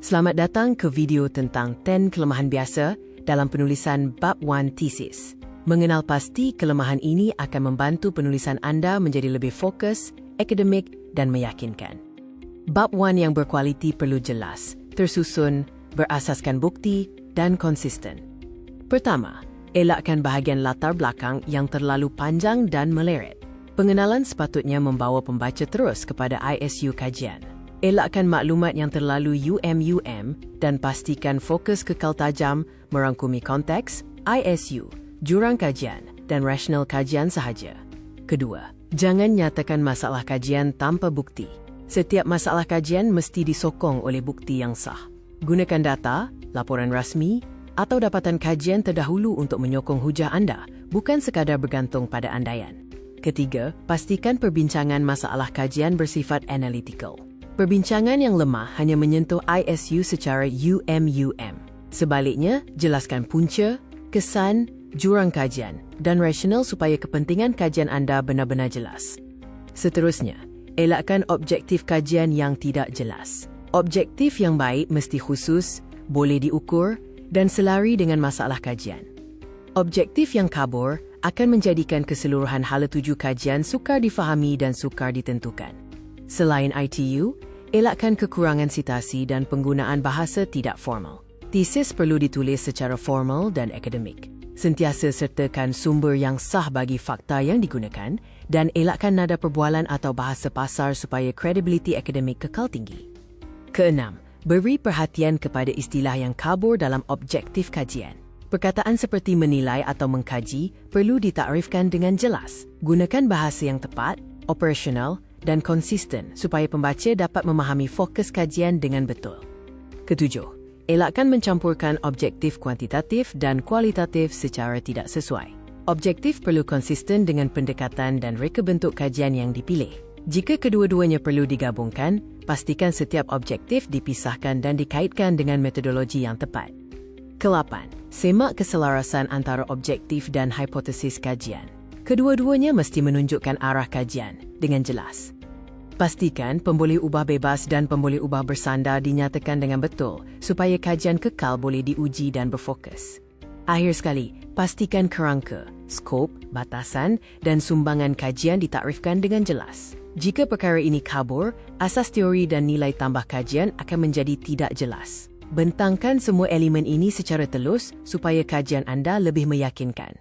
Selamat datang ke video tentang 10 kelemahan biasa dalam penulisan Bab 1 Thesis. Mengenal pasti kelemahan ini akan membantu penulisan anda menjadi lebih fokus, akademik dan meyakinkan. Bab 1 yang berkualiti perlu jelas, tersusun, berasaskan bukti dan konsisten. Pertama, elakkan bahagian latar belakang yang terlalu panjang dan meleret. Pengenalan sepatutnya membawa pembaca terus kepada ISU kajian. Elakkan maklumat yang terlalu UM dan pastikan fokus kekal tajam merangkumi konteks, ISU, jurang kajian dan rasional kajian sahaja. Kedua, jangan nyatakan masalah kajian tanpa bukti. Setiap masalah kajian mesti disokong oleh bukti yang sah. Gunakan data, laporan rasmi atau dapatan kajian terdahulu untuk menyokong hujah anda, bukan sekadar bergantung pada andaian. Ketiga, pastikan perbincangan masalah kajian bersifat analytical. Perbincangan yang lemah hanya menyentuh ISU secara UM. Sebaliknya, jelaskan punca, kesan, jurang kajian, dan rasional supaya kepentingan kajian anda benar-benar jelas. Seterusnya, elakkan objektif kajian yang tidak jelas. Objektif yang baik mesti khusus, boleh diukur, dan selari dengan masalah kajian. Objektif yang kabur akan menjadikan keseluruhan hala tuju kajian sukar difahami dan sukar ditentukan. Selain ITU, elakkan kekurangan sitasi dan penggunaan bahasa tidak formal. Tesis perlu ditulis secara formal dan akademik. Sentiasa sertakan sumber yang sah bagi fakta yang digunakan dan elakkan nada perbualan atau bahasa pasar supaya kredibiliti akademik kekal tinggi. Keenam, beri perhatian kepada istilah yang kabur dalam objektif kajian. Perkataan seperti menilai atau mengkaji perlu ditakrifkan dengan jelas. Gunakan bahasa yang tepat, operasional dan konsisten supaya pembaca dapat memahami fokus kajian dengan betul. Ketujuh, elakkan mencampurkan objektif kuantitatif dan kualitatif secara tidak sesuai. Objektif perlu konsisten dengan pendekatan dan reka bentuk kajian yang dipilih. Jika kedua-duanya perlu digabungkan, pastikan setiap objektif dipisahkan dan dikaitkan dengan metodologi yang tepat. Kelapan, semak keselarasan antara objektif dan hipotesis kajian. Kedua-duanya mesti menunjukkan arah kajian dengan jelas. Pastikan pemboleh ubah bebas dan pemboleh ubah bersandar dinyatakan dengan betul supaya kajian kekal boleh diuji dan berfokus. Akhir sekali, pastikan kerangka, skop, batasan dan sumbangan kajian ditakrifkan dengan jelas. Jika perkara ini kabur, asas teori dan nilai tambah kajian akan menjadi tidak jelas. Bentangkan semua elemen ini secara telus supaya kajian anda lebih meyakinkan.